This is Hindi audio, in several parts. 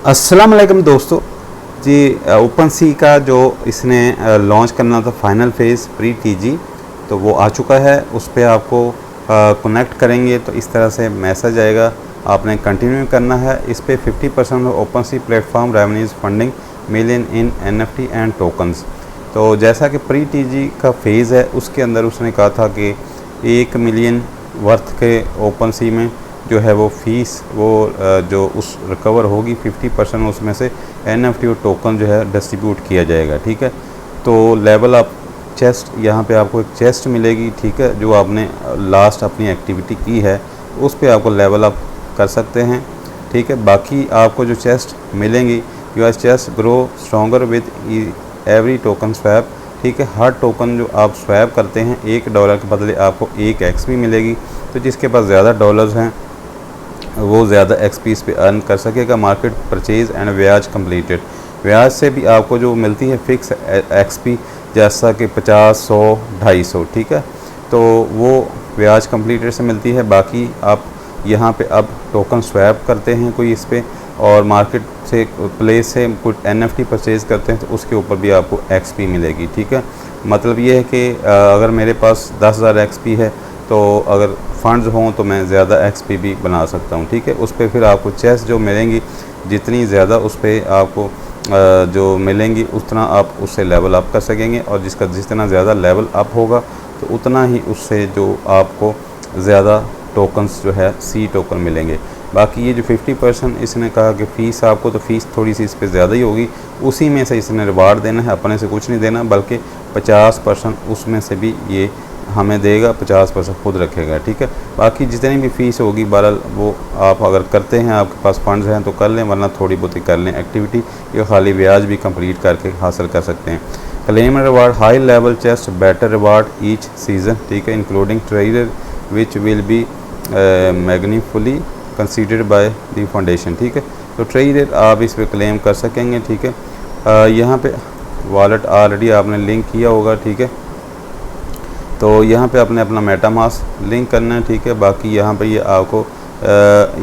अस्सलाम वालेकुम दोस्तों जी। ओपन सी का जो इसने लॉन्च करना था फाइनल फेज़ प्री टीजी, तो वो आ चुका है। उस पर आपको कनेक्ट करेंगे तो इस तरह से मैसेज आएगा, आपने कंटिन्यू करना है। इस पर 50% open sea platform revenues funding million in NFT and tokens. तो जैसा कि प्री टीजी का फेज़ है उसके अंदर उसने कहा था कि 1 मिलियन वर्थ के ओपन सी में जो है वो फ़ीस वो जो उस रिकवर होगी 50% उसमें से एनएफटी और टोकन जो है डिस्ट्रीब्यूट किया जाएगा। ठीक है, तो लेवल अप चेस्ट, यहाँ पे आपको एक चेस्ट मिलेगी। ठीक है, जो आपने लास्ट अपनी एक्टिविटी की है उस पे आपको लेवल अप कर सकते हैं। ठीक है, बाकी आपको जो चेस्ट मिलेंगी, your chest grow stronger with every token swap. ठीक है, हर टोकन जो आप स्वैप करते हैं $1 के बदले आपको 1 एक्सपी मिलेगी। तो जिसके पास ज़्यादा डॉलर्स हैं वो ज़्यादा एक्सपीस पे अर्न कर सकेगा। मार्केट परचेज़ एंड ब्याज कंप्लीटेड, ब्याज से भी आपको जो मिलती है फिक्स एक्सपी, जैसा कि 50, 100, 250। ठीक है, तो वो ब्याज कंप्लीटेड से मिलती है। बाकी आप यहाँ पे अब टोकन स्वैप करते हैं कोई इस पर, और मार्केट से प्लेस से कुछ एनएफटी परचेज़ करते हैं तो उसके ऊपर भी आपको एक्सपी मिलेगी। ठीक है, मतलब ये है कि अगर मेरे पास 10,000 एक्सपी है तो अगर फंड्स हों तो मैं ज़्यादा एक्सपी भी बना सकता हूँ। ठीक है, उस पर फिर आपको चेस्ट जो मिलेंगी, जितनी ज़्यादा उस पर आपको जो मिलेंगी उतना आप उससे लेवल अप कर सकेंगे, और जितना ज़्यादा लेवल अप होगा तो उतना ही उससे जो आपको ज़्यादा टोकन्स जो है सी टोकन मिलेंगे। बाकी ये जो 50% इसने कहा कि फ़ीस आपको, तो फ़ीस थोड़ी सी इस पर ज़्यादा ही होगी, उसी में से इसने रिवार्ड देना है, अपने से कुछ नहीं देना, बल्कि 50% उसमें से भी ये हमें देगा, 50% खुद रखेगा। ठीक है, बाकी जितनी भी फ़ीस होगी बहरहाल वो आप अगर करते हैं, आपके पास फंड्स हैं तो कर लें, वरना थोड़ी बहुत ही कर लें एक्टिविटी, ये खाली ब्याज भी कंप्लीट करके हासिल कर सकते हैं। Claim reward high level chest better reward each season. ठीक है, including trader which will be magnificently considered by the foundation. ठीक है, तो ट्रेडर आप इस पर क्लेम कर सकेंगे। ठीक है, यहाँ पे वॉलेट ऑलरेडी आपने लिंक किया होगा। ठीक है, तो यहाँ पे आपने अपना मेटामास्क लिंक करना है। ठीक है, बाकी यहाँ पे ये आपको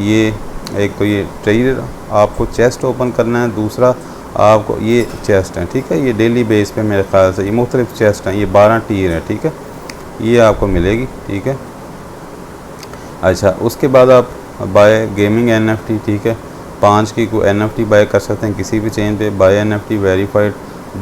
ये एक तो ये ट्रेडर आपको चेस्ट ओपन करना है, दूसरा आपको ये चेस्ट है। ठीक है, ये डेली बेस पे मेरे ख्याल से ये मुख्तलिफ चेस्ट हैं, ये 12 टीयर है। ठीक है, ये आपको मिलेगी। ठीक है, अच्छा उसके बाद आप बाय गेमिंग एनएफटी, ठीक है, 5 की कोई एनएफटी बाय कर सकते हैं किसी भी चेन पे, बाय एनएफटी वेरीफाइड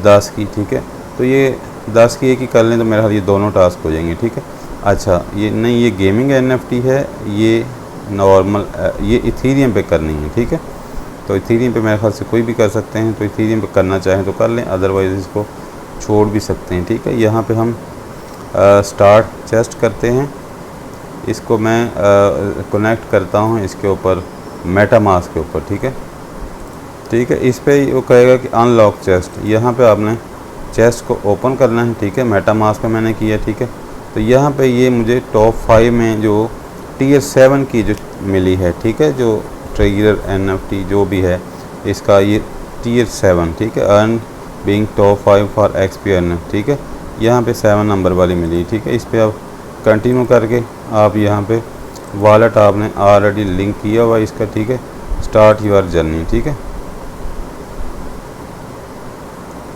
10 की। ठीक है, तो ये 10 की एक ही कर लें तो मेरे ख्याल ये दोनों टास्क हो जाएंगे। ठीक है, अच्छा ये नहीं, ये गेमिंग एनएफटी है, ये नॉर्मल ये इथीरियम पे करनी है। ठीक है, तो इथीरियम पे मेरे ख्याल से कोई भी कर सकते हैं, तो इथीरियम पे करना चाहें तो कर लें, अदरवाइज़ इसको छोड़ भी सकते हैं। ठीक है, यहाँ पे हम स्टार्ट चेस्ट करते हैं, इसको मैं कनेक्ट करता हूँ इसके ऊपर मेटामास्क के ऊपर। ठीक है, ठीक है, इस पर वो कहेगा कि अनलॉक चेस्ट, यहाँ पे आपने चेस्ट को ओपन करना है। ठीक है, मेटामास्क पे मैंने किया। ठीक है, तो यहाँ पे ये मुझे टॉप 5 में जो टीयर 7 की जो मिली है, ठीक है, जो ट्रेडर एनएफटी जो भी है इसका ये टीयर 7। ठीक है, earn being top 5 for XP earn. ठीक है, यहाँ पे 7 नंबर वाली मिली। ठीक है, इस पर आप कंटिन्यू करके आप यहाँ पे वॉलेट आपने ऑलरेडी लिंक किया हुआ इसका। ठीक है, स्टार्ट योर जर्नी। ठीक है,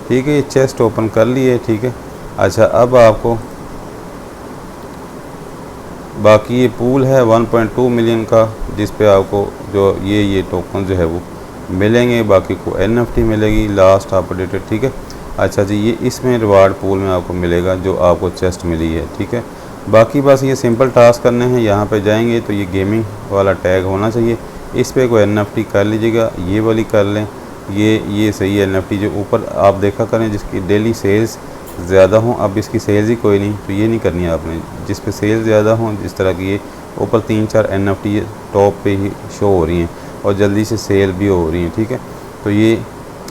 ठीक है, ये चेस्ट ओपन कर लिए। ठीक है, अच्छा अब आपको बाकी ये पूल है 1.2 मिलियन का, जिस पे आपको जो ये टोकन जो है वो मिलेंगे, बाकी को एनएफटी मिलेगी लास्ट अपडेटेड। ठीक है, अच्छा जी, ये इसमें रिवार्ड पूल में आपको मिलेगा जो आपको चेस्ट मिली है। ठीक है, बाकी बस ये सिंपल टास्क करने हैं। यहाँ पे जाएंगे तो ये गेमिंग वाला टैग होना चाहिए, इस पर कोई एनएफटी कर लीजिएगा, ये वाली कर लें, ये सही है। एनएफटी जो ऊपर आप देखा करें जिसकी डेली सेल्स ज़्यादा हों, अब इसकी सेल्स ही कोई नहीं तो ये नहीं करनी है आपने, जिस पे सेल्स ज़्यादा हों, जिस तरह की ये ऊपर 3-4 एनएफटी टॉप पे ही शो हो रही हैं और जल्दी से सेल भी हो रही हैं। ठीक है, तो ये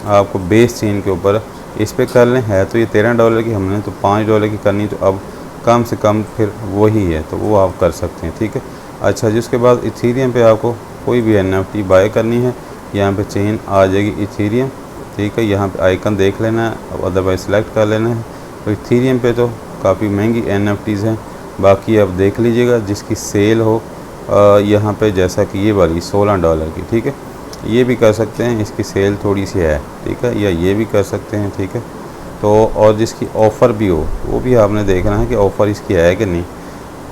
आपको बेस चेन के ऊपर इस पर कर लें। है तो ये $13 की, हमने तो $5 की करनी, तो अब कम से कम फिर वही है, तो वो आप कर सकते हैं। ठीक है, अच्छा जिसके बाद इथीरियम पे आपको कोई भी एनएफटी बाय करनी है, यहाँ पे चेन आ जाएगी इथीरियम। ठीक है, यहाँ पे आइकन देख लेना है, अदरवाइज सेलेक्ट कर लेना है। तो इथीरियम पे तो काफ़ी महंगी एनएफटीज़ हैं, बाकी आप देख लीजिएगा जिसकी सेल हो यहाँ पे, जैसा कि ये वाली $16 की। ठीक है, ये भी कर सकते हैं, इसकी सेल थोड़ी सी है, ठीक है, या ये भी कर सकते हैं, ठीक है। तो और जिसकी ऑफ़र भी हो वो भी आपने देखना है कि ऑफ़र इसकी है कि नहीं।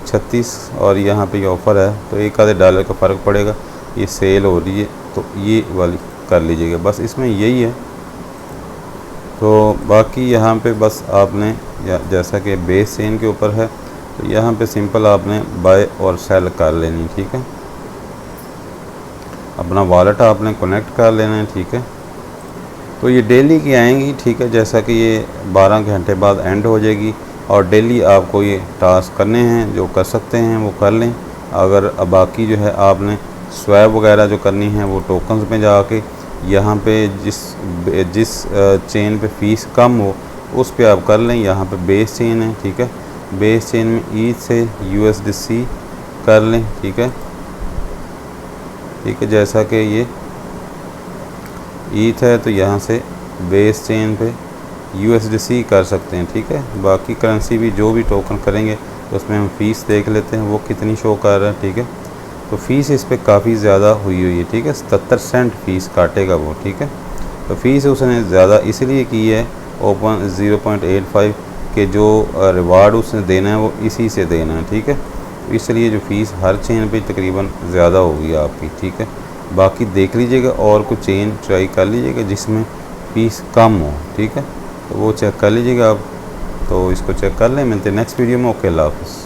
36 और यहाँ पे ये ऑफ़र है तो $1 का फ़र्क पड़ेगा, ये सेल हो रही है तो ये वाली कर लीजिएगा, बस इसमें यही है। तो बाकी यहाँ पे बस आपने जैसा कि बेस चेन के ऊपर है तो यहाँ पे सिंपल आपने बाय और सेल कर लेनी, ठीक है। अपना वॉलेट आपने कनेक्ट कर लेना है, ठीक है। तो ये डेली की आएंगी, ठीक है, जैसा कि ये 12 घंटे बाद एंड हो जाएगी और डेली आपको ये टास्क करने हैं, जो कर सकते हैं वो कर लें। अगर बाकी जो है आपने स्वैप वगैरह जो करनी है वो टोकन्स में जाके यहाँ पे जिस चेन पे फ़ीस कम हो उस पे आप कर लें। यहाँ पे बेस चेन है, ठीक है, बेस चेन में ईथ से USDC कर लें, ठीक है, ठीक है। जैसा कि ये ईथ है तो यहाँ से बेस चेन पे USDC कर सकते हैं, ठीक है। बाकी करेंसी भी जो भी टोकन करेंगे तो उसमें हम फ़ीस देख लेते हैं वो कितनी शो कर रहा है, ठीक है। तो फ़ीस इस पे काफ़ी ज़्यादा हुई है, ठीक है, 77 सेंट फ़ीस काटेगा वो, ठीक है। तो फ़ीस उसने ज़्यादा इसलिए की है, ओपन 0.85 के जो रिवार्ड उसने देना है वो इसी से देना है, ठीक है। इसलिए जो फ़ीस हर चेन पे तकरीबन ज़्यादा होगी आपकी, ठीक है। बाकी देख लीजिएगा और कुछ चेन ट्राई कर लीजिएगा जिसमें फ़ीस कम हो, ठीक है, तो वो चेक कर लीजिएगा आप। तो इसको चेक कर लें, मिलते हैं नेक्स्ट वीडियो में। ओके, अल्लाह हाफ़िज़।